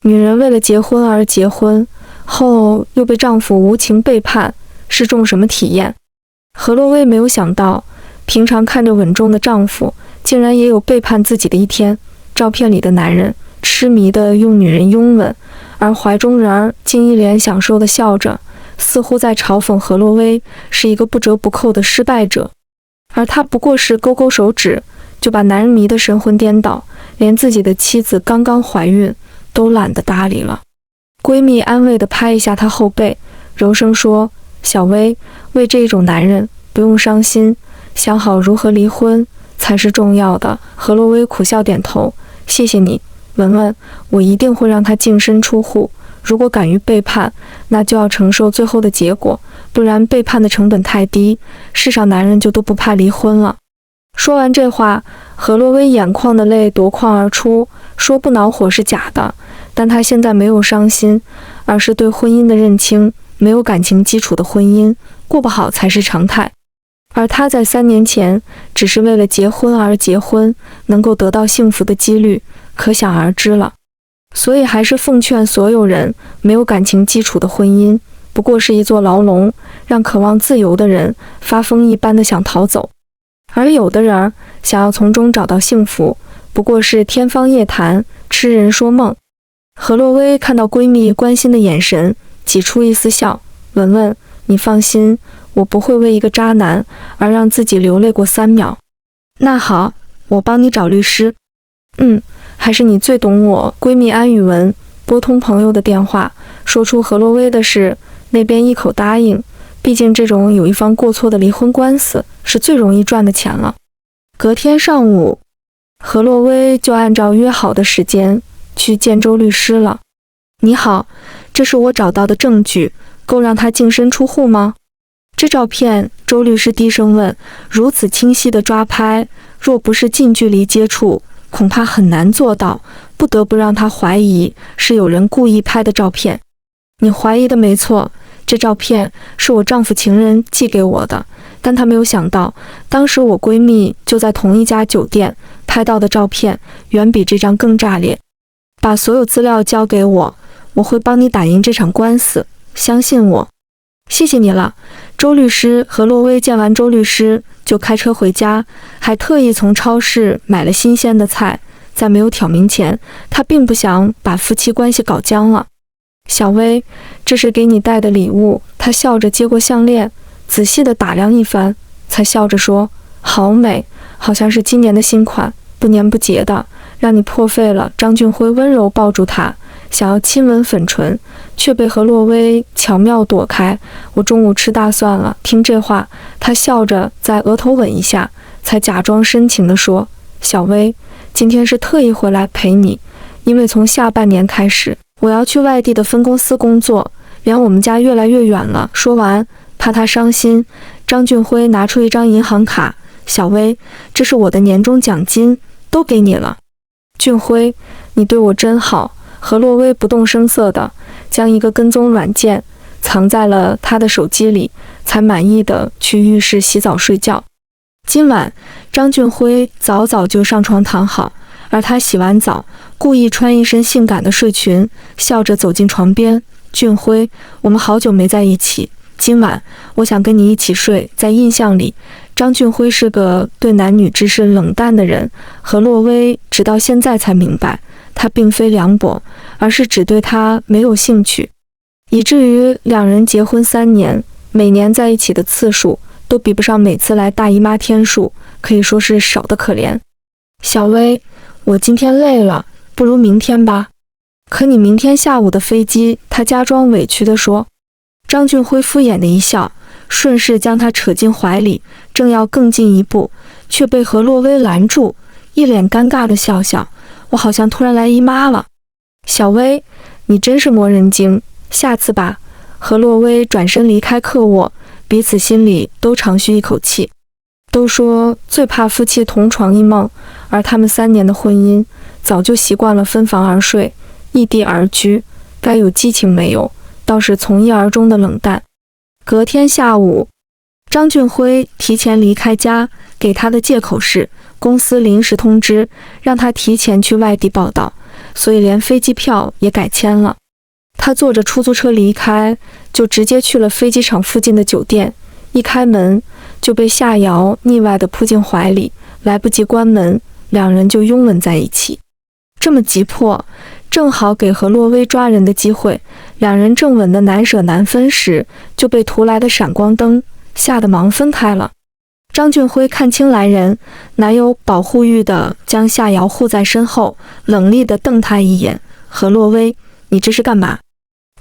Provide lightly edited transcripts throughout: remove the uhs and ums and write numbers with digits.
女人为了结婚而结婚，后又被丈夫无情背叛，是种什么体验？何洛薇没有想到，平常看着稳重的丈夫，竟然也有背叛自己的一天。照片里的男人痴迷地用女人拥吻，而怀中人儿竟一脸享受地笑着，似乎在嘲讽何洛薇是一个不折不扣的失败者。而他不过是勾勾手指，就把男人迷得神魂颠倒，连自己的妻子刚刚怀孕都懒得搭理了。闺蜜安慰地拍一下她后背，柔声说：“小薇，为这种男人不用伤心，想好如何离婚才是重要的。”何洛薇苦笑点头：“谢谢你，文文，我一定会让他净身出户。如果敢于背叛，那就要承受最后的结果，不然背叛的成本太低，世上男人就都不怕离婚了。”说完这话，何洛薇眼眶的泪夺眶而出，说不恼火是假的，但她现在没有伤心，而是对婚姻的认清。没有感情基础的婚姻，过不好才是常态。而她在3年前只是为了结婚而结婚，能够得到幸福的几率可想而知了。所以还是奉劝所有人，没有感情基础的婚姻不过是一座牢笼，让渴望自由的人发疯一般的想逃走，而有的人想要从中找到幸福，不过是天方夜谭，痴人说梦。何洛薇看到闺蜜关心的眼神，挤出一丝笑：“文文，你放心，我不会为一个渣男而让自己流泪过3秒。那好，我帮你找律师。”“还是你最懂我。”闺蜜安宇文拨通朋友的电话，说出何洛薇的事，那边一口答应，毕竟这种有一方过错的离婚官司是最容易赚的钱了。隔天上午，何洛薇就按照约好的时间去见周律师了。“你好，这是我找到的证据，够让他净身出户吗？”这照片，周律师低声问，如此清晰的抓拍，若不是近距离接触，恐怕很难做到，不得不让他怀疑是有人故意拍的照片。“你怀疑的没错，这照片是我丈夫情人寄给我的，但他没有想到，当时我闺蜜就在同一家酒店拍到的照片，远比这张更炸裂。把所有资料交给我，我会帮你打赢这场官司，相信我。”“谢谢你了。”周律师和洛薇见完周律师就开车回家，还特意从超市买了新鲜的菜。在没有挑明前，他并不想把夫妻关系搞僵了。“小薇，这是给你带的礼物。”他笑着接过项链，仔细地打量一番，才笑着说：“好美，好像是今年的新款，不粘不结的，让你破费了。”张俊辉温柔抱住她，想要亲吻粉唇，却被何洛薇巧妙躲开。“我中午吃大蒜了。”听这话，他笑着在额头吻一下，才假装深情地说：“小薇，今天是特意回来陪你，因为从下半年开始，我要去外地的分公司工作，离我们家越来越远了。”说完，怕她伤心，张俊辉拿出一张银行卡：“小薇，这是我的年终奖金，都给你了。”“俊辉，你对我真好。”何洛薇不动声色地将一个跟踪软件藏在了他的手机里，才满意地去浴室洗澡睡觉。今晚，张俊辉早早就上床躺好，而他洗完澡，故意穿一身性感的睡裙，笑着走进床边：“俊辉，我们好久没在一起，今晚我想跟你一起睡。”在印象里，张俊辉是个对男女之事冷淡的人，何洛薇直到现在才明白，他并非凉薄，而是只对他没有兴趣，以至于两人结婚3年，每年在一起的次数都比不上每次来大姨妈天数，可以说是少得可怜。“小薇，我今天累了，不如明天吧。”“可你明天下午的飞机。”他假装委屈地说。张俊辉敷衍的一笑，顺势将她扯进怀里，正要更进一步，却被何洛薇拦住，一脸尴尬的笑笑：“我好像突然来姨妈了。”“小薇，你真是磨人精，下次吧。”何洛薇转身离开客卧，彼此心里都长吁一口气。都说最怕夫妻同床异梦，而他们3年的婚姻早就习惯了分房而睡，异地而居，该有激情没有，倒是从一而终的冷淡。隔天下午，张俊辉提前离开家，给他的借口是公司临时通知，让他提前去外地报道。所以连飞机票也改签了。他坐着出租车离开，就直接去了飞机场附近的酒店。一开门就被夏瑶腻歪地扑进怀里，来不及关门，两人就拥吻在一起。这么急迫，正好给何洛威抓人的机会。两人正吻得难舍难分时，就被突来的闪光灯吓得忙分开了。张俊辉看清来人，哪有保护欲的将夏瑶护在身后，冷厉地瞪他一眼：“何洛威，你这是干嘛？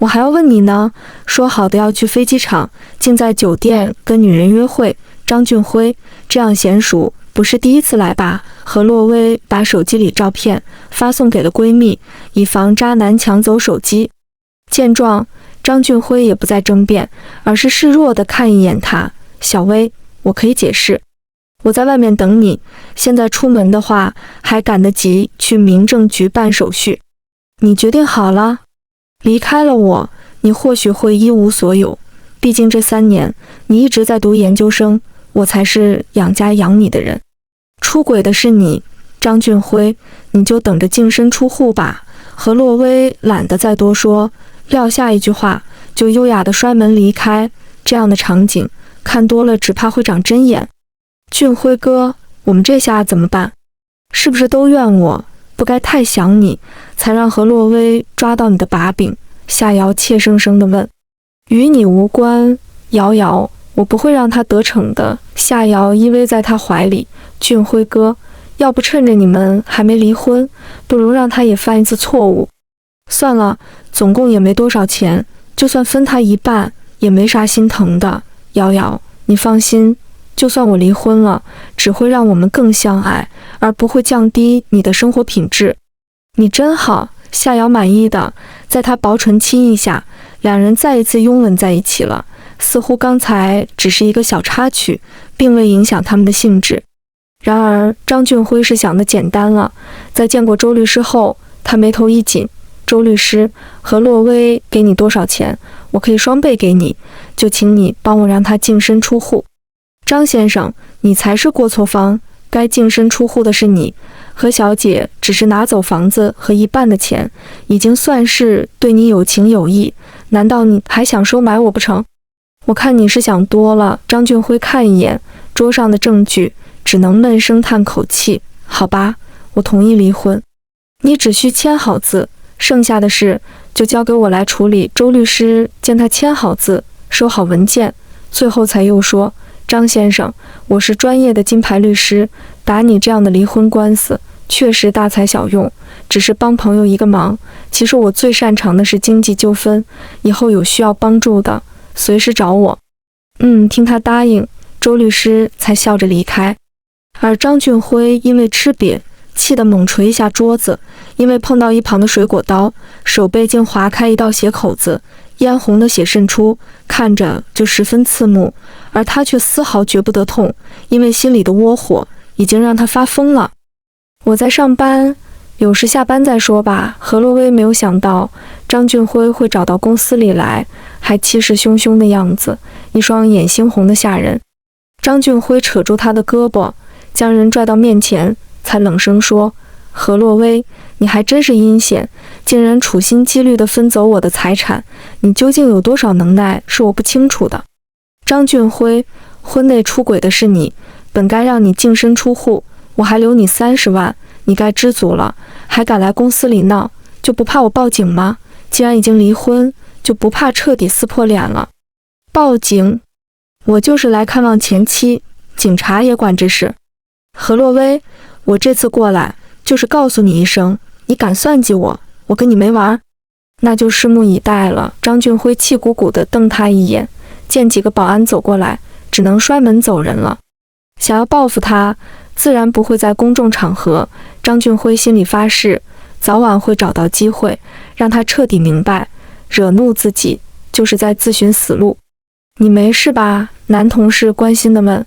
我还要问你呢，说好的要去飞机场，竟在酒店跟女人约会。张俊辉这样娴熟，不是第一次来吧？”何洛威把手机里照片发送给了闺蜜，以防渣男抢走手机。见状，张俊辉也不再争辩，而是示弱地看一眼他：“小薇，我可以解释，我在外面等你，现在出门的话还赶得及去民政局办手续。你决定好了？离开了我，你或许会一无所有，毕竟这3年你一直在读研究生，我才是养家养你的人。出轨的是你，张俊辉，你就等着净身出户吧。”何洛威懒得再多说，撂下一句话就优雅地摔门离开。这样的场景看多了只怕会长针眼。俊辉哥，我们这下怎么办？是不是都怨我不该太想你，才让何洛威抓到你的把柄？夏瑶怯生生地问。与你无关，瑶瑶，我不会让他得逞的。夏瑶依偎在他怀里。俊辉哥，要不趁着你们还没离婚，不如让他也犯一次错误。算了，总共也没多少钱，就算分他一半也没啥心疼的。瑶瑶，你放心，就算我离婚了，只会让我们更相爱，而不会降低你的生活品质。你真好。夏瑶满意的在他薄唇亲一下，两人再一次拥吻在一起了。似乎刚才只是一个小插曲，并未影响他们的兴致。然而张俊辉是想的简单了。在见过周律师后，他眉头一紧：“周律师，何洛威给你多少钱？我可以双倍给你，就请你帮我让他净身出户。”张先生，你才是过错方，该净身出户的是你。何小姐只是拿走房子和一半的钱，已经算是对你有情有义，难道你还想收买我不成？我看你是想多了。张俊辉看一眼桌上的证据，只能闷声叹口气：“好吧，我同意离婚，你只需签好字，剩下的事就交给我来处理。”周律师见他签好字，收好文件，最后才又说：“张先生，我是专业的金牌律师，打你这样的离婚官司确实大材小用，只是帮朋友一个忙。其实我最擅长的是经济纠纷，以后有需要帮助的，随时找我。”听他答应，周律师才笑着离开。而张俊辉因为吃瘪，气得猛捶一下桌子，因为碰到一旁的水果刀，手背竟划开一道血口子，嫣红的血渗出，看着就十分刺目。而他却丝毫觉不得痛，因为心里的窝火已经让他发疯了。我在上班，有时下班再说吧。何洛威没有想到张俊辉会找到公司里来，还气势汹汹的样子，一双眼猩红的吓人。张俊辉扯住他的胳膊，将人拽到面前，才冷声说：“何洛威，你还真是阴险，竟然处心积虑地分走我的财产，你究竟有多少能耐，是我不清楚的。”张俊辉，婚内出轨的是你，本该让你净身出户，我还留你30万，你该知足了，还敢来公司里闹，就不怕我报警吗？既然已经离婚，就不怕彻底撕破脸了？报警？我就是来看望前妻，警察也管这事。何洛威，我这次过来就是告诉你一声，你敢算计我，我跟你没完。那就拭目以待了。张俊辉气鼓鼓地瞪他一眼，见几个保安走过来，只能摔门走人了。想要报复他，自然不会在公众场合。张俊辉心里发誓，早晚会找到机会，让他彻底明白，惹怒自己就是在自寻死路。你没事吧？男同事关心地问。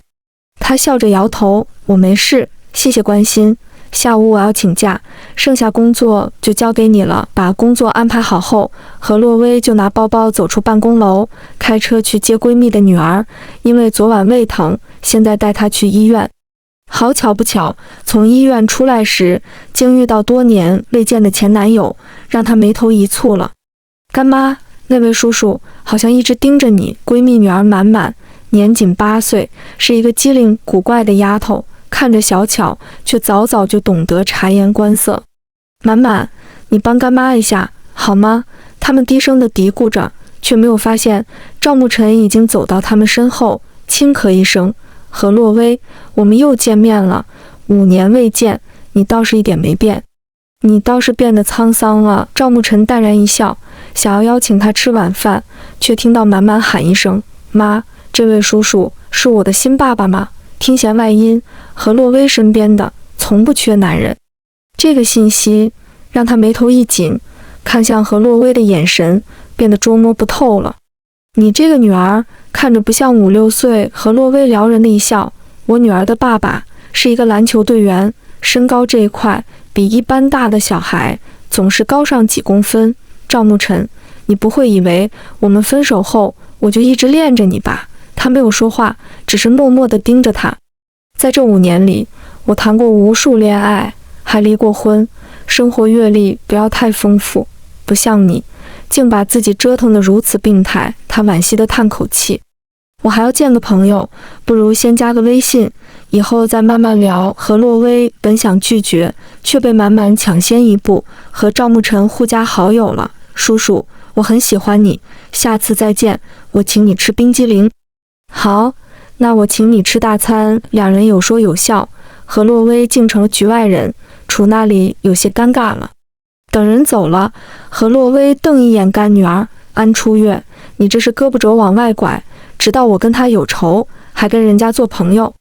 他笑着摇头，我没事，谢谢关心。下午我要请假，剩下工作就交给你了。把工作安排好后，何洛威就拿包包走出办公楼，开车去接闺蜜的女儿，因为昨晚胃疼，现在带她去医院。好巧不巧，从医院出来时，竟遇到多年未见的前男友，让她眉头一蹙了。干妈，那位叔叔好像一直盯着你。闺蜜女儿满满，年仅8岁，是一个机灵古怪的丫头，看着小巧，却早早就懂得察言观色。满满，你帮干妈一下好吗？他们低声地嘀咕着，却没有发现赵沐晨已经走到他们身后，轻咳一声：何洛薇，我们又见面了，5年未见，你倒是一点没变，你倒是变得沧桑了。赵沐晨淡然一笑，想要邀请他吃晚饭，却听到满满喊一声：妈，这位叔叔是我的新爸爸吗？听弦外音，何洛薇身边的从不缺男人。这个信息让他眉头一紧，看向何洛薇的眼神变得捉摸不透了。你这个女儿看着不像5、6岁。何洛薇撩人的一笑，我女儿的爸爸是一个篮球队员，身高这一块比一般大的小孩总是高上几公分。赵沐晨，你不会以为我们分手后我就一直恋着你吧？他没有说话，只是默默地盯着他。在这5年里，我谈过无数恋爱，还离过婚，生活阅历不要太丰富，不像你，竟把自己折腾得如此病态。他惋惜地叹口气。我还要见个朋友，不如先加个微信，以后再慢慢聊。何洛薇本想拒绝，却被满满抢先一步，和赵沐晨互加好友了。叔叔，我很喜欢你，下次再见，我请你吃冰激凌。好，那我请你吃大餐。两人有说有笑，何洛薇竟成了局外人，楚那里有些尴尬了。等人走了，何洛薇瞪一眼干女儿安初月，你这是胳膊肘往外拐，直到我跟他有仇，还跟人家做朋友。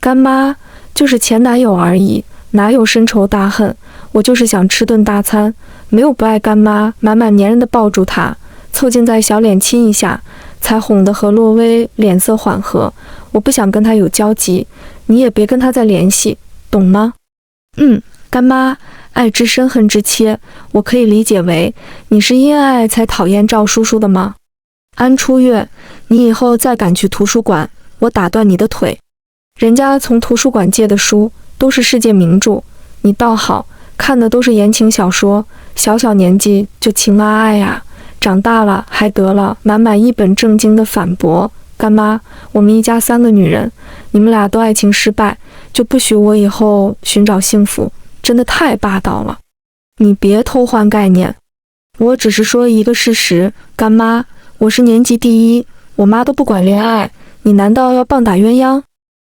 干妈，就是前男友而已，哪有深仇大恨，我就是想吃顿大餐，没有不爱干妈。满满黏人地抱住他，凑近在小脸亲一下，才哄得何洛薇脸色缓和。我不想跟他有交集，你也别跟他再联系，懂吗？干妈，爱之深恨之切，我可以理解为你是因爱才讨厌赵叔叔的吗？安初月，你以后再敢去图书馆，我打断你的腿。人家从图书馆借的书都是世界名著，你倒好，看的都是言情小说，小小年纪就情啊爱呀，长大了还得了。满满一本正经的反驳，干妈，我们一家3个女人，你们俩都爱情失败，就不许我以后寻找幸福，真的太霸道了。你别偷换概念，我只是说一个事实。干妈，我是年级第一，我妈都不管恋爱，你难道要棒打鸳鸯？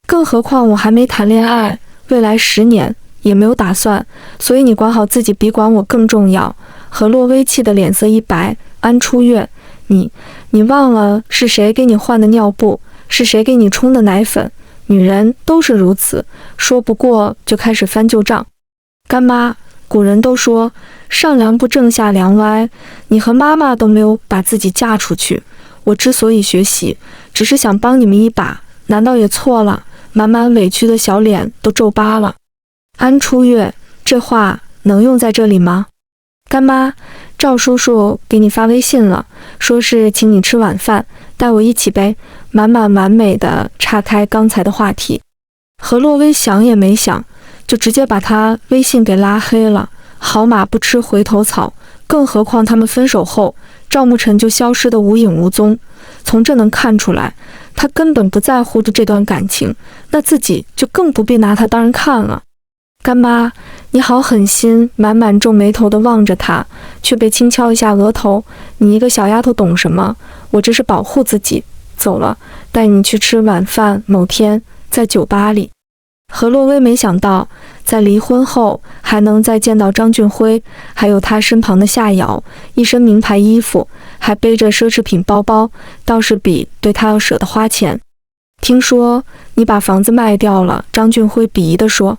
更何况我还没谈恋爱，未来10年也没有打算，所以你管好自己比管我更重要。何洛薇气得脸色一白，安初月，你忘了是谁给你换的尿布，是谁给你冲的奶粉？女人都是如此，说不过就开始翻旧账。干妈，古人都说上梁不正下梁歪，你和妈妈都没有把自己嫁出去，我之所以学习，只是想帮你们一把，难道也错了？满满委屈的小脸都皱巴了。安初月，这话能用在这里吗？干妈，赵叔叔给你发微信了，说是请你吃晚饭，带我一起呗。满满完美的岔开刚才的话题。何洛薇想也没想，就直接把他微信给拉黑了。好马不吃回头草，更何况他们分手后，赵沐晨就消失得无影无踪。从这能看出来，他根本不在乎这段感情，那自己就更不必拿他当人看了。干妈，你好狠心。满满皱眉头地望着他，却被轻敲一下额头。你一个小丫头懂什么？我这是保护自己。走了，带你去吃晚饭，某天在酒吧里。何洛薇没想到，在离婚后还能再见到张俊辉，还有他身旁的夏瑶，一身名牌衣服，还背着奢侈品包包，倒是比对他要舍得花钱。听说你把房子卖掉了，张俊辉鄙夷地说。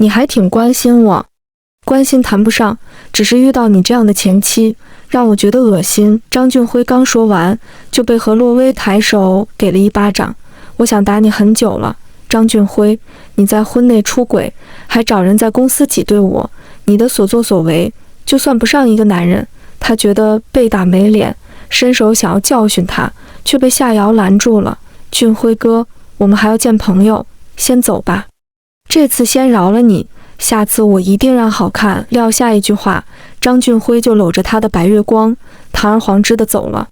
你还挺关心我。关心谈不上，只是遇到你这样的前妻，让我觉得恶心。张俊辉刚说完，就被何洛薇抬手给了一巴掌。我想打你很久了，张俊辉，你在婚内出轨，还找人在公司挤兑我，你的所作所为，就算不上一个男人。他觉得被打没脸，伸手想要教训他，却被夏瑶拦住了。俊辉哥，我们还要见朋友，先走吧。这次先饶了你，下次我一定让好看。撂下一句话，张俊辉就搂着他的白月光，堂而皇之的走了。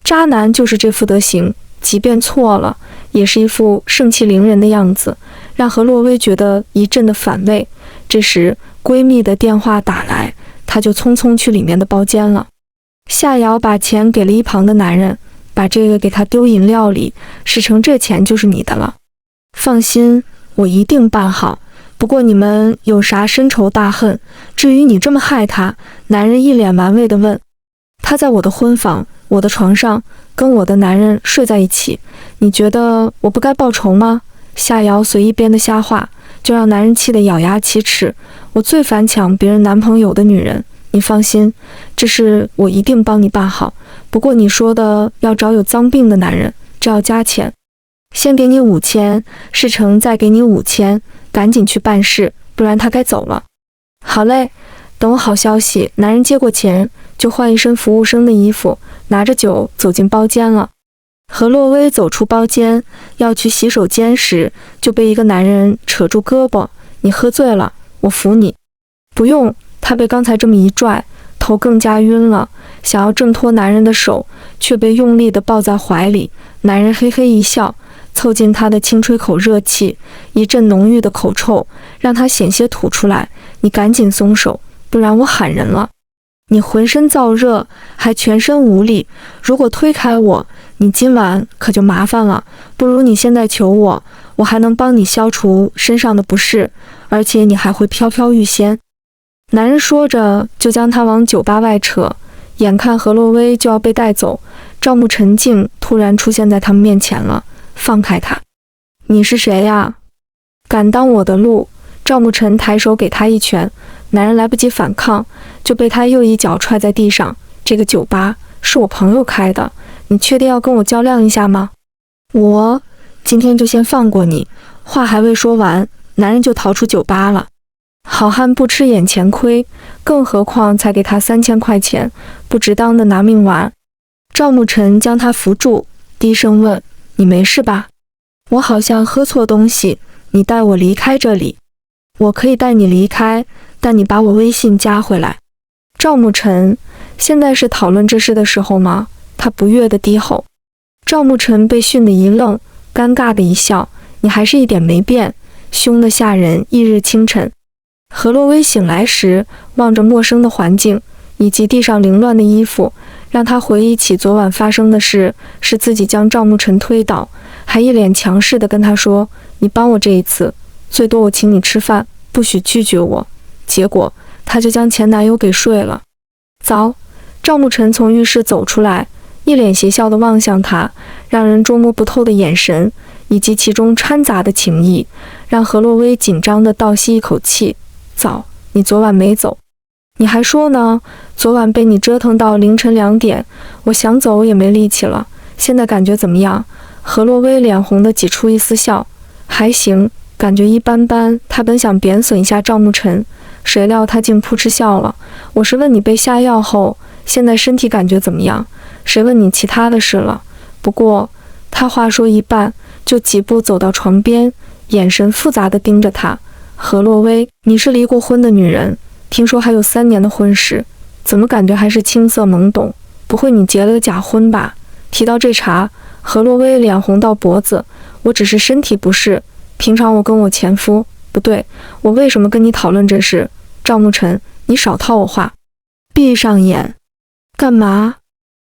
渣男就是这副德行，即便错了，也是一副盛气凌人的样子，让何洛薇觉得一阵的反胃。这时闺蜜的电话打来，她就匆匆去里面的包间了。夏瑶把钱给了一旁的男人，把这个给他丢饮料里，事成这钱就是你的了。放心，我一定办好。不过你们有啥深仇大恨？至于你这么害他？男人一脸玩味地问。他在我的婚房，我的床上，跟我的男人睡在一起，你觉得我不该报仇吗？夏瑶随意编的瞎话，就让男人气得咬牙切齿。我最烦抢别人男朋友的女人。你放心，这事我一定帮你办好。不过你说的要找有脏病的男人，这要加钱。先给你5000，事成再给你5000，赶紧去办事，不然他该走了。好嘞，等我好消息。男人接过钱，就换一身服务生的衣服，拿着酒走进包间了。何洛薇走出包间，要去洗手间时，就被一个男人扯住胳膊。你喝醉了，我扶你。不用。她被刚才这么一拽，头更加晕了，想要挣脱男人的手，却被用力地抱在怀里。男人嘿嘿一笑，凑近她的轻吹口热气，一阵浓郁的口臭让她险些吐出来。你赶紧松手，不然我喊人了。你浑身燥热，还全身无力，如果推开我，你今晚可就麻烦了。不如你现在求我，我还能帮你消除身上的不适，而且你还会飘飘欲仙。男人说着，就将她往酒吧外扯。眼看何洛薇就要被带走，赵慕辰竟突然出现在他们面前了。放开他！你是谁呀？敢挡我的路！赵慕辰抬手给他一拳，男人来不及反抗，就被他又一脚踹在地上。这个酒吧是我朋友开的，你确定要跟我较量一下吗？我今天就先放过你。话还未说完，男人就逃出酒吧了。好汉不吃眼前亏，更何况才给他3000块钱，不值当的拿命玩。赵慕辰将他扶住，低声问：你没事吧？我好像喝错东西，你带我离开这里。我可以带你离开，但你把我微信加回来。赵慕辰，现在是讨论这事的时候吗？他不悦地低吼。赵慕辰被训得一愣，尴尬的一笑，你还是一点没变，凶得吓人。翌日清晨，何洛薇醒来时，望着陌生的环境以及地上凌乱的衣服，让她回忆起昨晚发生的事，是自己将赵慕辰推倒，还一脸强势地跟他说：你帮我这一次，最多我请你吃饭，不许拒绝我。结果她就将前男友给睡了。早，赵慕辰从浴室走出来，一脸邪笑地望向他，让人捉摸不透的眼神以及其中掺杂的情意，让何洛薇紧张地倒吸一口气。早，你昨晚没走。你还说呢，昨晚被你折腾到凌晨2点，我想走也没力气了。现在感觉怎么样？何洛薇脸红的挤出一丝笑。还行，感觉一般般。他本想贬损一下赵慕辰，谁料他竟扑哧笑了。我是问你被下药后，现在身体感觉怎么样？谁问你其他的事了？不过，他话说一半，就几步走到床边，眼神复杂地盯着他。何洛薇，你是离过婚的女人，听说还有3年的婚史，怎么感觉还是青涩懵懂？不会你结了个假婚吧？提到这茬，何洛薇脸红到脖子。我只是身体不适，平常我跟我前夫……不对，我为什么跟你讨论这事？赵慕辰，你少套我话。闭上眼。干嘛？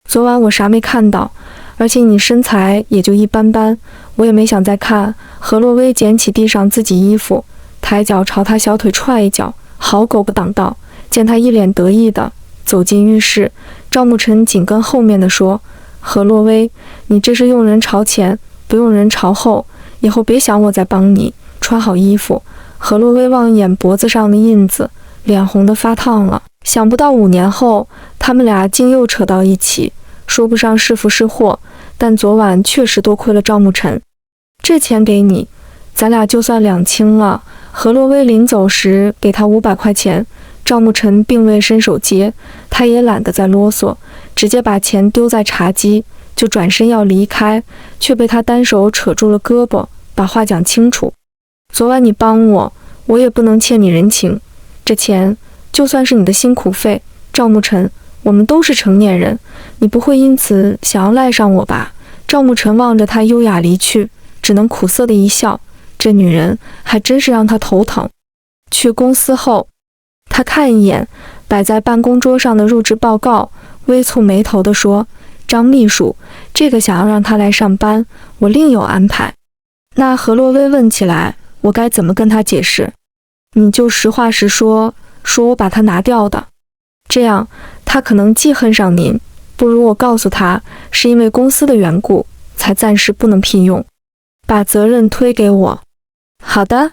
昨晚我啥没看到，而且你身材也就一般般，我也没想再看。何洛薇捡起地上自己衣服，抬脚朝他小腿踹一脚，好狗不挡道。见他一脸得意的走进浴室，赵慕辰紧跟后面的说：何洛薇，你这是用人朝前，不用人朝后，以后别想我再帮你。穿好衣服。何洛薇望一眼脖子上的印子，脸红得发烫了。想不到5年后，他们俩竟又扯到一起，说不上是福是祸，但昨晚确实多亏了赵慕辰。这钱给你，咱俩就算两清了。何洛薇临走时给他500块钱，赵慕辰并未伸手接，他也懒得再啰嗦，直接把钱丢在茶几，就转身要离开，却被他单手扯住了胳膊，把话讲清楚。昨晚你帮我，我也不能欠你人情。这钱就算是你的辛苦费。赵沐晨，我们都是成年人，你不会因此想要赖上我吧？赵沐晨望着他优雅离去，只能苦涩的一笑。这女人还真是让他头疼。去公司后，他看一眼摆在办公桌上的入职报告，微蹙眉头地说：“张秘书，这个想要让他来上班，我另有安排。”那何洛薇问起来，我该怎么跟他解释？你就实话实说，说我把他拿掉的。这样他可能记恨上您，不如我告诉他是因为公司的缘故才暂时不能聘用，把责任推给我。好的。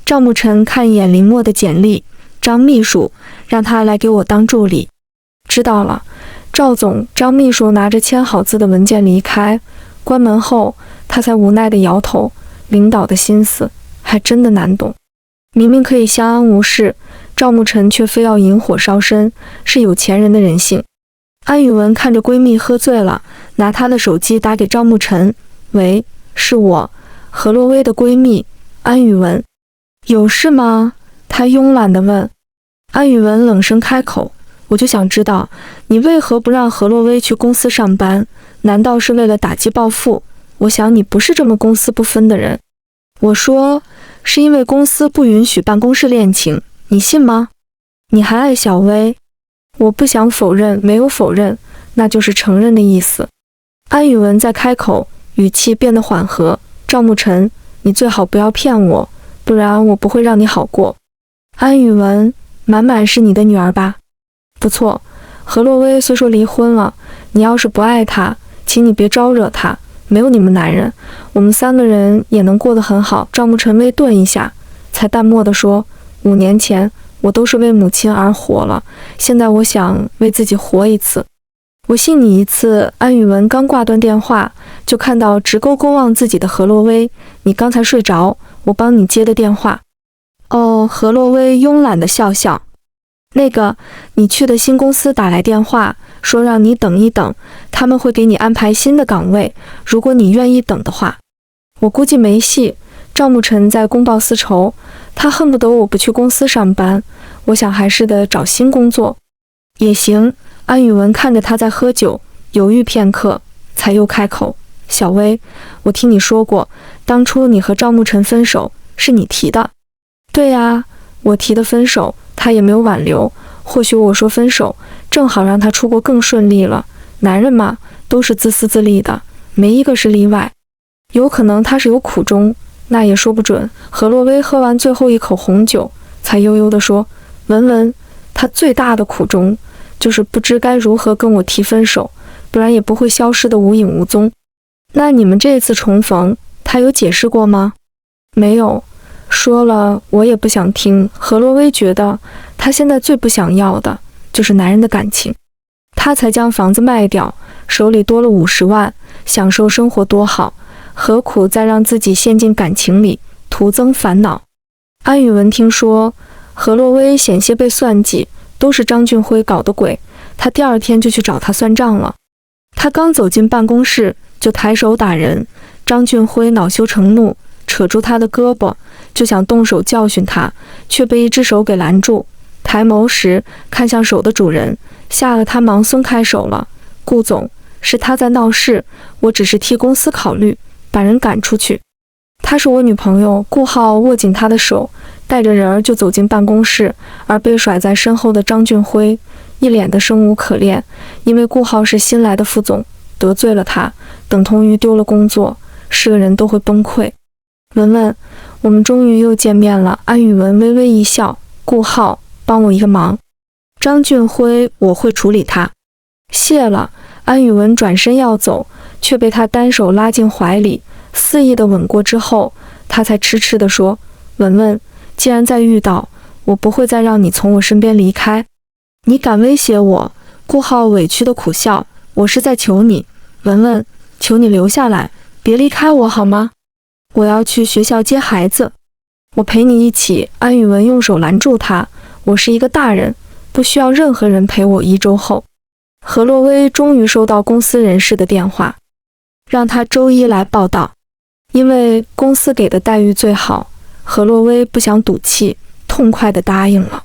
赵沐晨看一眼林默的简历，张秘书，让他来给我当助理。知道了。赵总。张秘书拿着签好字的文件离开，关门后他才无奈地摇头，领导的心思还真的难懂。明明可以相安无事，赵沐晨却非要引火烧身，是有钱人的人性。安宇文看着闺蜜喝醉了，拿她的手机打给赵沐晨：“喂，是我，何洛薇的闺蜜安宇文。”“有事吗？”她慵懒地问。安宇文冷声开口：“我就想知道，你为何不让何洛薇去公司上班？难道是为了打击报复？我想你不是这么公私不分的人。”“我说，是因为公司不允许办公室恋情，你信吗？你还爱小薇？”“我不想否认，没有否认，那就是承认的意思。”安宇文再开口，语气变得缓和：“赵沐晨，你最好不要骗我，不然我不会让你好过。”安宇文，满满是你的女儿吧？不错，何洛薇虽说离婚了，你要是不爱她，请你别招惹她，没有你们男人，我们3个人也能过得很好。赵沐晨微顿一下，才淡漠地说：“5年前我都是为母亲而活了，现在我想为自己活一次。”“我信你一次。”安宇文刚挂断电话，就看到直勾勾望自己的何洛薇：“你刚才睡着，我帮你接的电话。”“哦。”何洛薇慵懒地笑笑。“那个，你去的新公司打来电话，说让你等一等，他们会给你安排新的岗位，如果你愿意等的话。”“我估计没戏。”赵沐晨在公报私仇，他恨不得我不去公司上班，我想还是得找新工作。“也行。”安宇文看着他在喝酒，犹豫片刻，才又开口：“小薇，我听你说过，当初你和赵沐晨分手是你提的。”“对呀，我提的分手，他也没有挽留。或许我说分手，正好让他出国更顺利了。男人嘛，都是自私自利的，没一个是例外。有可能他是有苦衷，那也说不准。”何洛薇喝完最后一口红酒，才悠悠地说：“文文，他最大的苦衷就是不知该如何跟我提分手，不然也不会消失得无影无踪。”“那你们这次重逢，他有解释过吗？”“没有，说了我也不想听。”何洛薇觉得他现在最不想要的就是男人的感情。他才将房子卖掉，手里多了50万，享受生活多好，何苦再让自己陷进感情里，徒增烦恼？安宇文听说何洛薇险些被算计，都是张俊辉搞的鬼，他第2天就去找他算账了。他刚走进办公室，就抬手打人。张俊辉恼羞成怒，扯住他的胳膊，就想动手教训他，却被一只手给拦住。抬眸时看向手的主人，吓得他忙松开手了。“顾总，是他在闹事，我只是替公司考虑，把人赶出去。”“她是我女朋友。”顾浩握紧他的手，带着人儿就走进办公室，而被甩在身后的张俊辉一脸的生无可恋，因为顾浩是新来的副总，得罪了他，等同于丢了工作，是个人都会崩溃。“文文，我们终于又见面了。”安宇文微微一笑：“顾浩，帮我一个忙。”“张俊辉，我会处理他。”“谢了。”安宇文转身要走，却被他单手拉进怀里，肆意地吻过之后，他才痴痴地说：“文文，既然再遇到，我不会再让你从我身边离开。”“你敢威胁我？”顾浩委屈地苦笑：“我是在求你，文文，求你留下来，别离开我好吗？我要去学校接孩子。”“我陪你一起。”安宇文用手拦住他：“我是一个大人，不需要任何人陪我。”1周后，何洛薇终于收到公司人事的电话，让他周一来报到。因为公司给的待遇最好，何洛威不想赌气，痛快地答应了。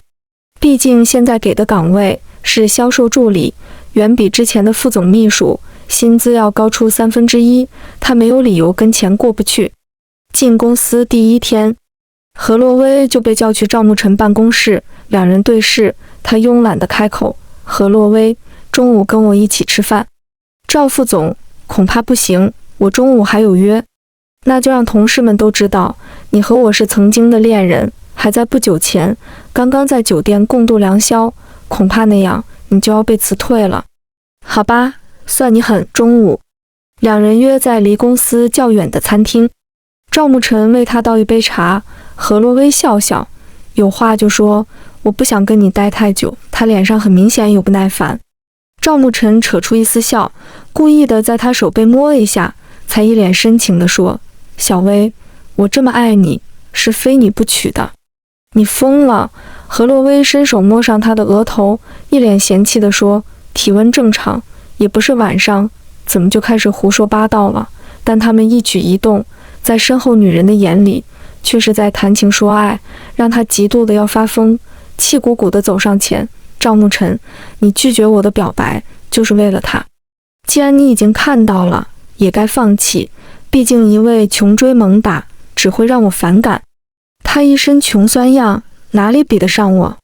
毕竟现在给的岗位是销售助理，远比之前的副总秘书薪资要高出1/3，他没有理由跟钱过不去。进公司第一天，何洛威就被叫去赵慕辰办公室，两人对视，他慵懒地开口：“何洛威，中午跟我一起吃饭。”赵副总，恐怕不行，我中午还有约。那就让同事们都知道，你和我是曾经的恋人，还在不久前刚刚在酒店共度良宵，恐怕那样你就要被辞退了。好吧，算你狠。中午，两人约在离公司较远的餐厅。赵慕辰为他倒一杯茶，何洛威笑笑，有话就说，我不想跟你待太久。他脸上很明显有不耐烦。赵慕辰扯出一丝笑，故意的在他手背摸一下，才一脸深情地说，小薇，我这么爱你，是非你不娶的。你疯了！何洛威伸手摸上他的额头，一脸嫌弃地说，体温正常，也不是晚上，怎么就开始胡说八道了？但他们一举一动，在身后女人的眼里，却是在谈情说爱，让他嫉妒的要发疯，气鼓鼓地走上前。赵慕辰，你拒绝我的表白，就是为了他。既然你已经看到了，也该放弃，毕竟一味穷追猛打，只会让我反感。他一身穷酸样，哪里比得上我？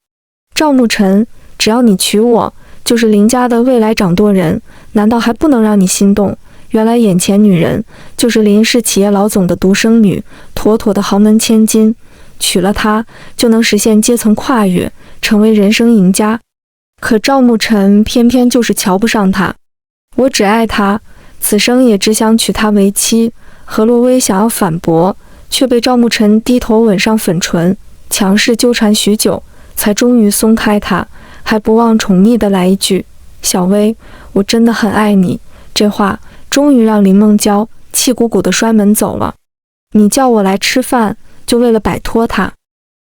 赵慕辰，只要你娶我，就是林家的未来掌舵人，难道还不能让你心动？原来眼前女人就是林氏企业老总的独生女，妥妥的豪门千金，娶了她就能实现阶层跨越，成为人生赢家。可赵慕辰偏偏就是瞧不上她。我只爱她，此生也只想娶她为妻。何洛威想要反驳，却被赵慕辰低头吻上粉唇，强势纠缠许久，才终于松开她，还不忘宠溺地来一句，小薇，我真的很爱你。这话终于让林梦娇气鼓鼓地摔门走了。你叫我来吃饭，就为了摆脱他，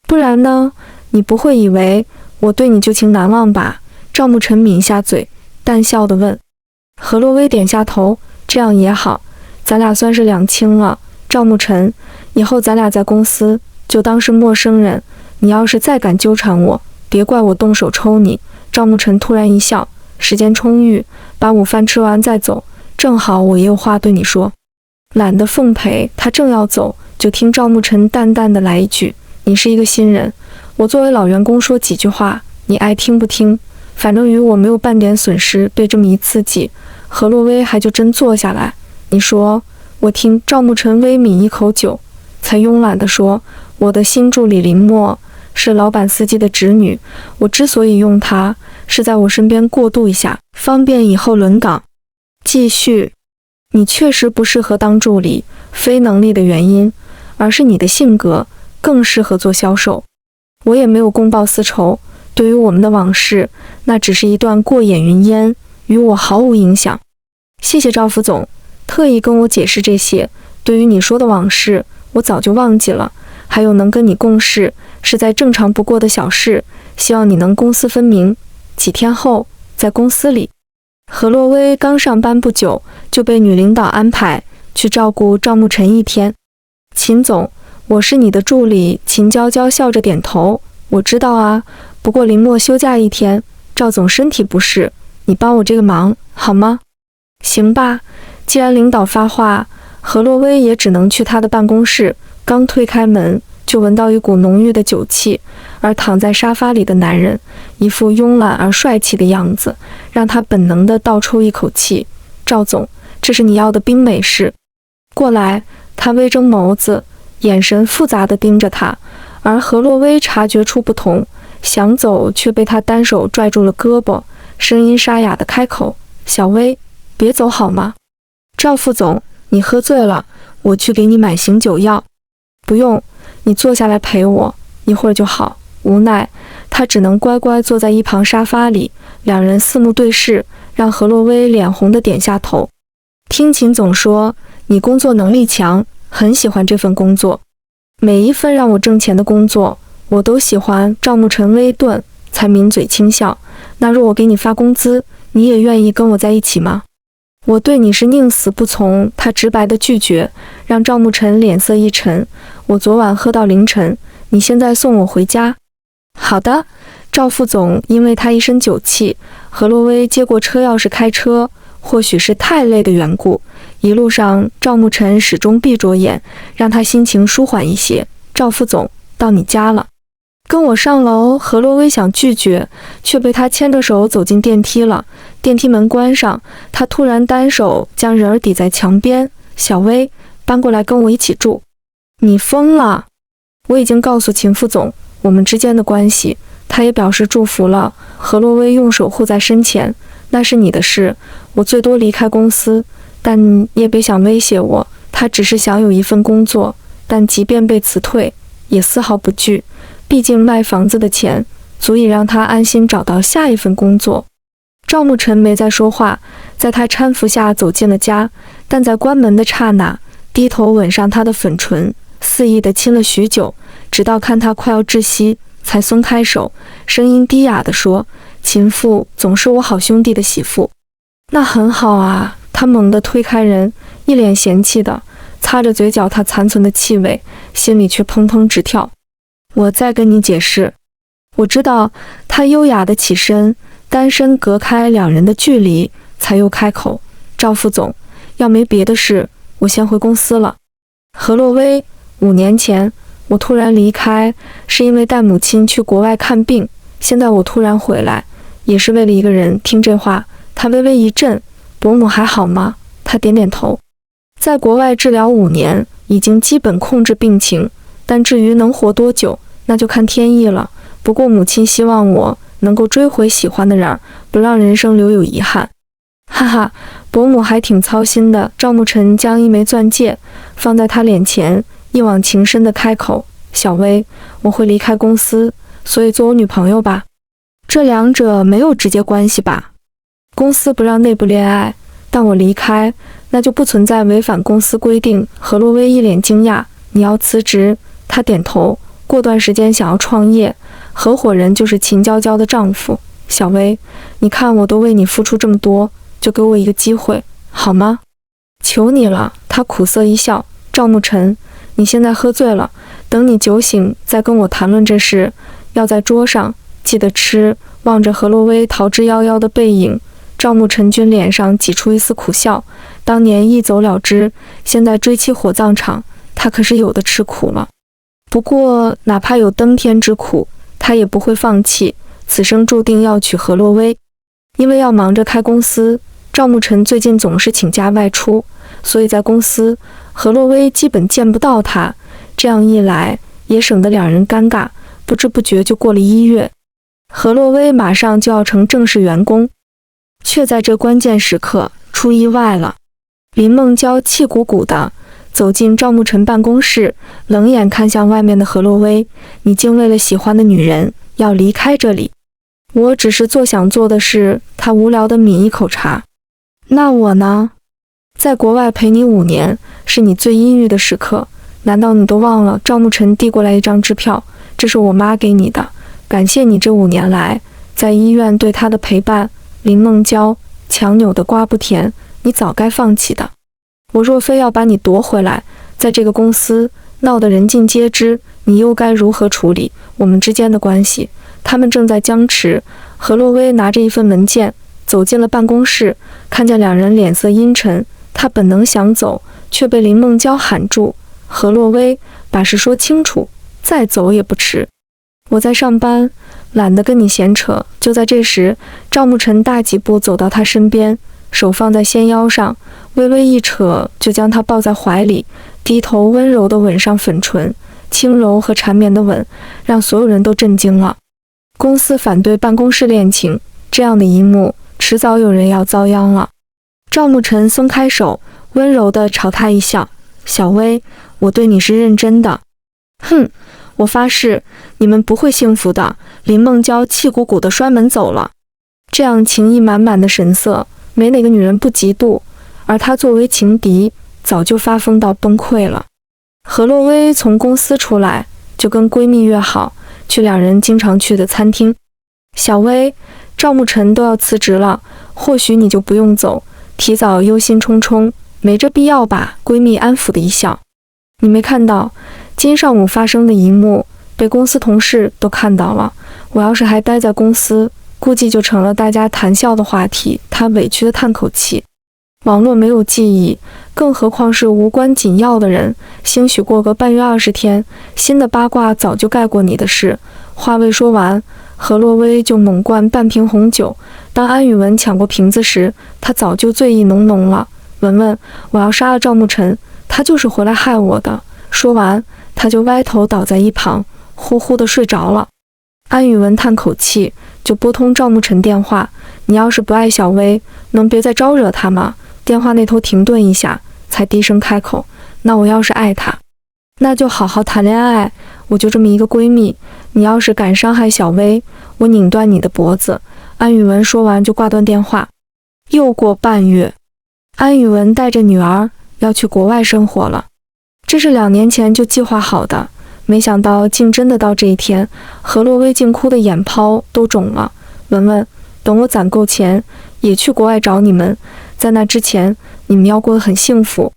不然呢？你不会以为我对你旧情难忘吧？赵慕辰抿下嘴，淡笑地问。何洛威点下头，这样也好，咱俩算是两清了。赵慕辰，以后咱俩在公司就当是陌生人，你要是再敢纠缠我，别怪我动手抽你。赵慕辰突然一笑，时间充裕，把午饭吃完再走，正好我也有话对你说。懒得奉陪，他正要走，就听赵慕辰淡淡的来一句，你是一个新人，我作为老员工说几句话，你爱听不听？反正与我没有半点损失，被这么一刺激，何洛威还就真坐下来。你说我听。赵慕辰微抿一口酒，才慵懒地说，我的新助理林默是老板司机的侄女，我之所以用她，是在我身边过渡一下，方便以后轮岗。继续，你确实不适合当助理，非能力的原因，而是你的性格更适合做销售。我也没有公报私仇，对于我们的往事，那只是一段过眼云烟，与我毫无影响。谢谢赵副总，特意跟我解释这些，对于你说的往事，我早就忘记了。还有能跟你共事，是再正常不过的小事，希望你能公私分明。几天后，在公司里，何洛威刚上班不久，就被女领导安排去照顾赵慕辰一天。秦总，我是你的助理。秦娇娇笑着点头，我知道啊，不过林默休假一天，赵总身体不适，你帮我这个忙好吗？行吧，既然领导发话，何洛威也只能去他的办公室。刚推开门，就闻到一股浓郁的酒气，而躺在沙发里的男人一副慵懒而帅气的样子，让他本能地倒抽一口气。赵总，这是你要的冰美式。过来。他微睁眸子，眼神复杂地盯着他，而何洛威察觉出不同，想走却被他单手拽住了胳膊，声音沙哑地开口，小薇，别走好吗？赵副总，你喝醉了，我去给你买醒酒药。不用，你坐下来陪我，一会儿就好。无奈，他只能乖乖坐在一旁沙发里，两人四目对视，让何洛威脸红地点下头。听秦总说，你工作能力强，很喜欢这份工作。每一份让我挣钱的工作，我都喜欢。赵慕辰微顿，才抿嘴轻笑。那若我给你发工资，你也愿意跟我在一起吗？我对你是宁死不从。他直白的拒绝，让赵慕辰脸色一沉。我昨晚喝到凌晨，你现在送我回家。好的，赵副总。因为他一身酒气，何洛威接过车钥匙开车，或许是太累的缘故，一路上赵慕辰始终闭着眼，让他心情舒缓一些。赵副总，到你家了。跟我上楼。何洛威想拒绝，却被他牵着手走进电梯了。电梯门关上，他突然单手将人儿抵在墙边。小薇，搬过来跟我一起住。你疯了！我已经告诉秦副总我们之间的关系，他也表示祝福了。何洛威用手护在身前。那是你的事，我最多离开公司，但你也别想威胁我。他只是想有一份工作，但即便被辞退，也丝毫不惧。毕竟卖房子的钱足以让他安心找到下一份工作。赵慕辰没再说话，在他搀扶下走进了家，但在关门的刹那，低头吻上他的粉唇，肆意地亲了许久，直到看他快要窒息，才松开手，声音低哑地说：秦父总是我好兄弟的媳妇。那很好啊。他猛地推开人，一脸嫌弃的擦着嘴角他残存的气味，心里却砰砰直跳。我再跟你解释。我知道。他优雅地起身，单身隔开两人的距离，才又开口：赵副总，要没别的事，我先回公司了。何洛威，5年前我突然离开，是因为带母亲去国外看病，现在我突然回来，也是为了一个人。听这话，他微微一震。伯母还好吗？他点点头。在国外治疗5年，已经基本控制病情，但至于能活多久，那就看天意了。不过母亲希望我能够追回喜欢的人，不让人生留有遗憾。哈哈，伯母还挺操心的。赵慕辰将一枚钻戒放在他脸前，一往情深地开口：小薇，我会离开公司，所以做我女朋友吧。这两者没有直接关系吧？公司不让内部恋爱，但我离开，那就不存在违反公司规定。何洛威一脸惊讶：你要辞职？他点头。过段时间想要创业，合伙人就是秦娇娇的丈夫。小薇，你看我都为你付出这么多，就给我一个机会好吗？求你了。他苦涩一笑。赵慕辰，你现在喝醉了，等你酒醒再跟我谈论这事。要在桌上，记得吃。望着何洛威逃之夭夭的背影，赵慕辰君脸上挤出一丝苦笑。当年一走了之，现在追妻火葬场，他可是有的吃苦了。不过哪怕有登天之苦，他也不会放弃，此生注定要娶何洛威。因为要忙着开公司，赵慕辰最近总是请假外出，所以在公司何洛威基本见不到他。这样一来也省得两人尴尬，不知不觉就过了1月。何洛威马上就要成正式员工，却在这关键时刻出意外了。林梦娇气鼓鼓的走进赵慕辰办公室，冷眼看向外面的何洛威：你竟为了喜欢的女人要离开这里？我只是做想做的事。他无聊地抿一口茶。那我呢？在国外陪你5年，是你最阴郁的时刻，难道你都忘了？赵慕辰递过来一张支票，这是我妈给你的，感谢你这5年来在医院对她的陪伴。林梦娇，强扭的瓜不甜，你早该放弃的。我若非要把你夺回来，在这个公司闹得人尽皆知，你又该如何处理我们之间的关系？他们正在僵持。何洛威拿着一份文件走进了办公室，看见两人脸色阴沉，他本能想走，却被林梦娇喊住：何洛威，把事说清楚，再走也不迟。我在上班，懒得跟你闲扯。就在这时，赵慕辰大几步走到他身边，手放在纤腰上，微微一扯，就将他抱在怀里，低头温柔地吻上粉唇，轻柔和缠绵的吻让所有人都震惊了。公司反对办公室恋情，这样的一幕迟早有人要遭殃了。赵慕辰松开手，温柔地朝他一笑：小薇，我对你是认真的。哼，我发誓你们不会幸福的。林梦娇气鼓鼓地摔门走了，这样情意满满的神色，没哪个女人不嫉妒，而她作为情敌，早就发疯到崩溃了。何洛威从公司出来，就跟闺蜜约好去两人经常去的餐厅。小薇，赵慕辰都要辞职了，或许你就不用走，提早忧心忡忡，没这必要吧？闺蜜安抚的一笑。你没看到今上午发生的一幕被公司同事都看到了，我要是还待在公司，估计就成了大家谈笑的话题。他委屈地叹口气。网络没有记忆，更何况是无关紧要的人，兴许过个半月20天，新的八卦早就盖过你的事。话未说完，何洛威就猛灌半瓶红酒。当安宇文抢过瓶子时，他早就醉意浓浓了。文文，我要杀了赵沐晨，他就是回来害我的。说完，他就歪头倒在一旁，呼呼地睡着了。安宇文叹口气，就拨通赵沐晨电话。你要是不爱小薇，能别再招惹他吗？电话那头停顿一下，才低声开口：那我要是爱他，那就好好谈恋爱。我就这么一个闺蜜，你要是敢伤害小薇，我拧断你的脖子。安宇文说完就挂断电话。又过半月，安宇文带着女儿要去国外生活了，这是2年前就计划好的，没想到竟真的到这一天。何洛威竟哭得眼泡都肿了。文文，等我攒够钱，也去国外找你们，在那之前，你们要过得很幸福。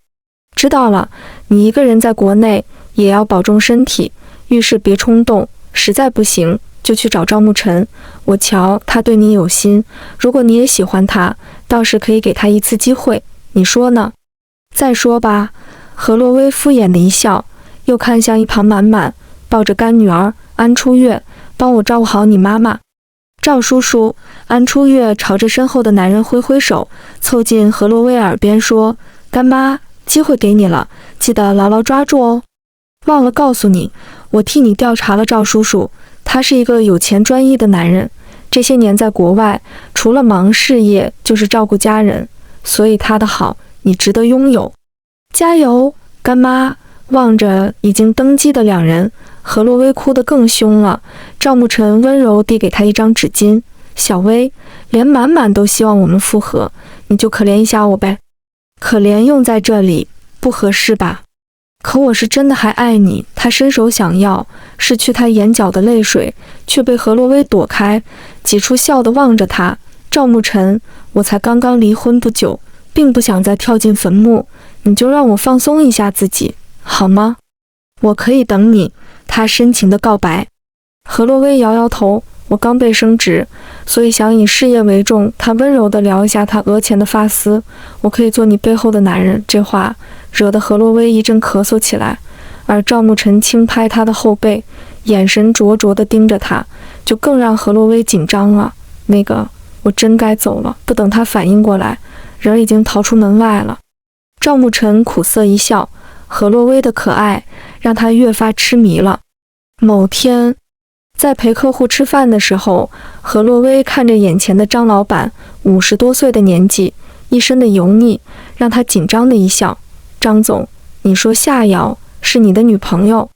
知道了，你一个人在国内也要保重身体，遇事别冲动，实在不行就去找赵沐晨。我瞧他对你有心，如果你也喜欢他，倒是可以给他一次机会，你说呢？再说吧。何洛威敷衍的一笑，又看向一旁满满抱着干女儿安初月，帮我照顾好你妈妈。赵叔叔。安初月朝着身后的男人挥挥手，凑近何洛威耳边说：干妈，机会给你了，记得牢牢抓住哦。忘了告诉你，我替你调查了赵叔叔，他是一个有钱专一的男人，这些年在国外，除了忙事业就是照顾家人，所以他的好你值得拥有。加油，干妈。望着已经登机的2人，何洛威哭得更凶了。赵沐晨温柔递给他一张纸巾：小薇，连满满都希望我们复合，你就可怜一下我呗。可怜用在这里不合适吧？可我是真的还爱你。他伸手想要拭去他眼角的泪水，却被何洛威躲开，挤出笑地望着他。赵沐晨，我才刚刚离婚不久，并不想再跳进坟墓，你就让我放松一下自己好吗？我可以等你。他深情地告白。何洛威摇摇头，我刚被升职，所以想以事业为重。他温柔地撩一下他额前的发丝，我可以做你背后的男人。这话惹得何洛威一阵咳嗽起来，而赵沐晨轻拍他的后背，眼神灼灼地盯着他，就更让何洛威紧张了。那个，我真该走了。不等他反应过来，人已经逃出门外了。赵沐晨苦涩一笑，何洛威的可爱让他越发痴迷了。某天，在陪客户吃饭的时候，何洛威看着眼前的张老板，50多岁的年纪，一身的油腻，让他紧张的一笑。张总，你说夏瑶是你的女朋友？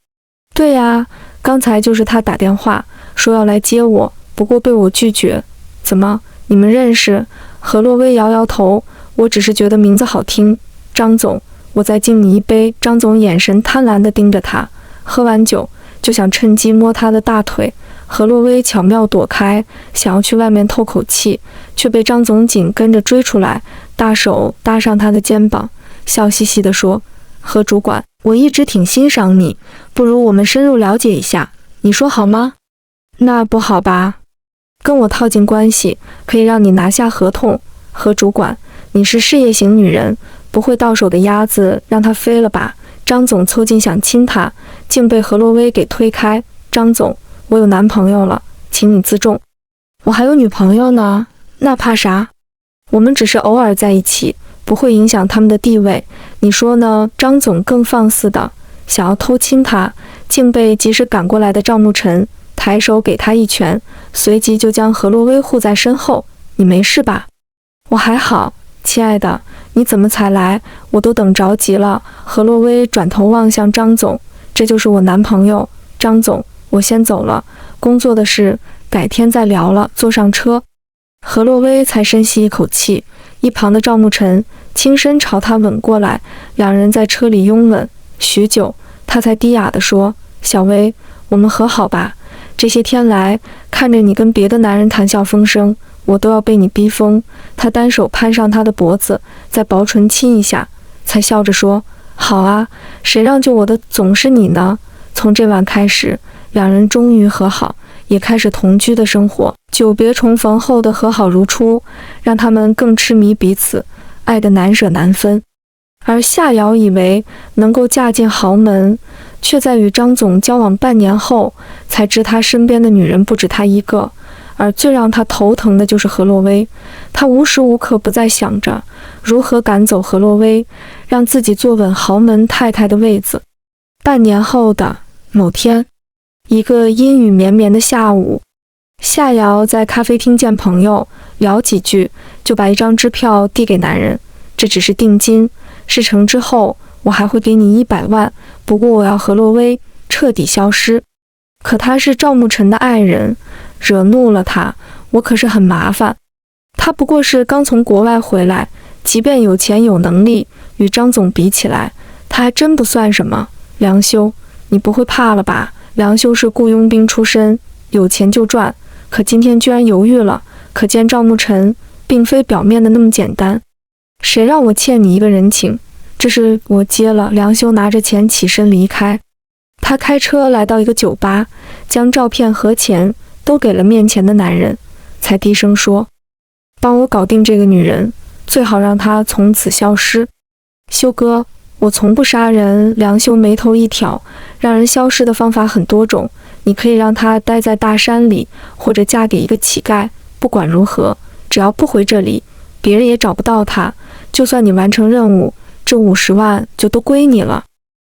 对呀，刚才就是他打电话说要来接我，不过被我拒绝。怎么，你们认识？何洛威摇摇头，我只是觉得名字好听。张总，我再敬你一杯。张总眼神贪婪地盯着他，喝完酒就想趁机摸他的大腿。何洛威巧妙躲开，想要去外面透口气，却被张总紧跟着追出来，大手搭上他的肩膀，笑嘻嘻地说：何主管，我一直挺欣赏你，不如我们深入了解一下，你说好吗？那不好吧？跟我套近关系，可以让你拿下合同。何主管，你是事业型女人，不会到手的鸭子让它飞了吧？张总凑近想亲他，竟被何洛威给推开。张总，我有男朋友了，请你自重。我还有女朋友呢，那怕啥？我们只是偶尔在一起，不会影响他们的地位，你说呢？张总更放肆的想要偷亲他，竟被及时赶过来的赵沐晨抬手给他一拳，随即就将何洛威护在身后。你没事吧？我还好，亲爱的，你怎么才来？我都等着急了。何洛威转头望向张总，这就是我男朋友。张总，我先走了，工作的事改天再聊了。坐上车，何洛威才深吸一口气，一旁的赵沐晨轻身朝他吻过来，两人在车里拥吻许久，他才低哑地说：小薇，我们和好吧？这些天来，看着你跟别的男人谈笑风生，我都要被你逼疯。他单手攀上他的脖子，在薄唇亲一下，才笑着说：好啊，谁让就我的总是你呢？从这晚开始，两人终于和好，也开始同居的生活。久别重逢后的和好如初，让他们更痴迷彼此，爱得难舍难分。而夏瑶以为能够嫁进豪门，却在与张总交往半年后，才知他身边的女人不止他一个。而最让他头疼的就是何洛薇，他无时无刻不在想着如何赶走何洛薇，让自己坐稳豪门太太的位子。半年后的某天，一个阴雨绵绵的下午，夏瑶在咖啡厅见朋友，聊几句就把一张支票递给男人，这只是定金，事成之后我还会给你100万，不过我要何洛薇彻底消失。可他是赵慕辰的爱人，惹怒了他，我可是很麻烦。他不过是刚从国外回来，即便有钱有能力，与张总比起来，他还真不算什么。梁修，你不会怕了吧？梁修是雇佣兵出身，有钱就赚，可今天居然犹豫了，可见赵慕辰并非表面的那么简单。谁让我欠你一个人情？这是我接了。梁修拿着钱起身离开。他开车来到一个酒吧，将照片和钱都给了面前的男人，才低声说：帮我搞定这个女人，最好让她从此消失。修哥，我从不杀人。梁修眉头一挑，让人消失的方法很多种，你可以让她待在大山里，或者嫁给一个乞丐，不管如何，只要不回这里，别人也找不到她。就算你完成任务，这50万就都归你了。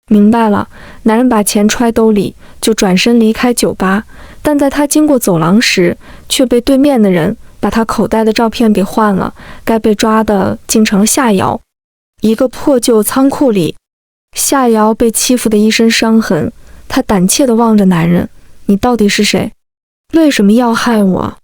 明白了。男人把钱揣兜里，就转身离开酒吧，但在他经过走廊时，却被对面的人把他口袋的照片给换了，该被抓的竟成了夏瑶。一个破旧仓库里，夏瑶被欺负的一身伤痕，她胆怯地望着男人：你到底是谁？为什么要害我？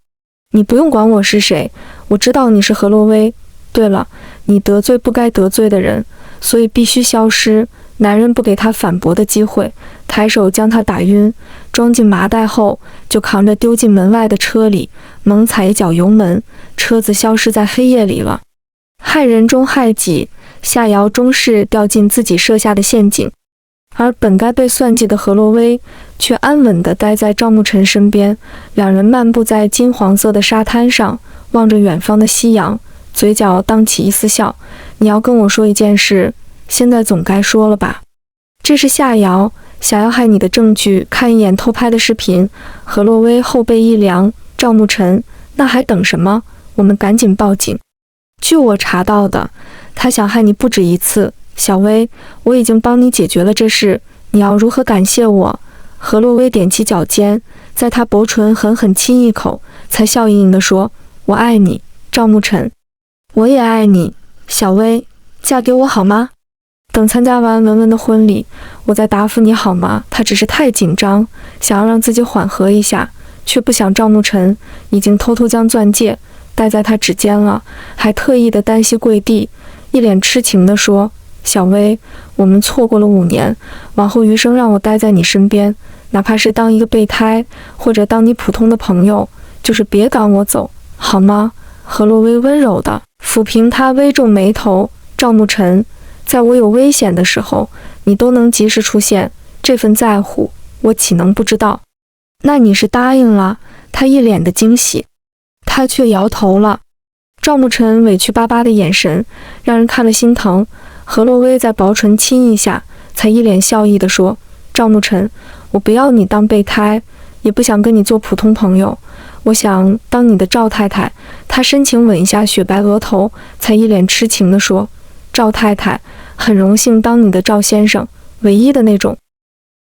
你不用管我是谁，我知道你是何洛薇。对了，你得罪不该得罪的人，所以必须消失。男人不给他反驳的机会，抬手将他打晕，装进麻袋后，就扛着丢进门外的车里，猛踩一脚油门，车子消失在黑夜里了。害人中害己，夏瑶终是掉进自己设下的陷阱，而本该被算计的何洛薇，却安稳地待在赵慕辰身边。两人漫步在金黄色的沙滩上，望着远方的夕阳，嘴角荡起一丝笑。你要跟我说一件事，现在总该说了吧？这是夏瑶想要害你的证据，看一眼偷拍的视频。何洛薇后背一凉，赵慕辰，那还等什么？我们赶紧报警。据我查到的，他想害你不止一次。小薇，我已经帮你解决了这事，你要如何感谢我？何洛薇踮起脚尖，在他薄唇狠狠亲一口，才笑盈盈地说：我爱你，赵慕辰。我也爱你，小薇，嫁给我好吗？等参加完文文的婚礼，我再答复你好吗？他只是太紧张，想要让自己缓和一下，却不想赵慕辰已经偷偷将钻戒戴在他指尖了，还特意的单膝跪地，一脸痴情地说：小薇，我们错过了5年，往后余生让我待在你身边，哪怕是当一个备胎，或者当你普通的朋友，就是别赶我走，好吗？何洛薇温柔地抚平他微皱眉头。赵慕辰，在我有危险的时候，你都能及时出现，这份在乎，我岂能不知道？那你是答应了？他一脸的惊喜，他却摇头了。赵慕辰委屈巴巴的眼神，让人看了心疼。何洛薇在薄唇亲一下，才一脸笑意地说：赵慕辰，我不要你当备胎，也不想跟你做普通朋友，我想当你的赵太太。他深情吻一下雪白额头，才一脸痴情地说：赵太太，很荣幸当你的赵先生，唯一的那种。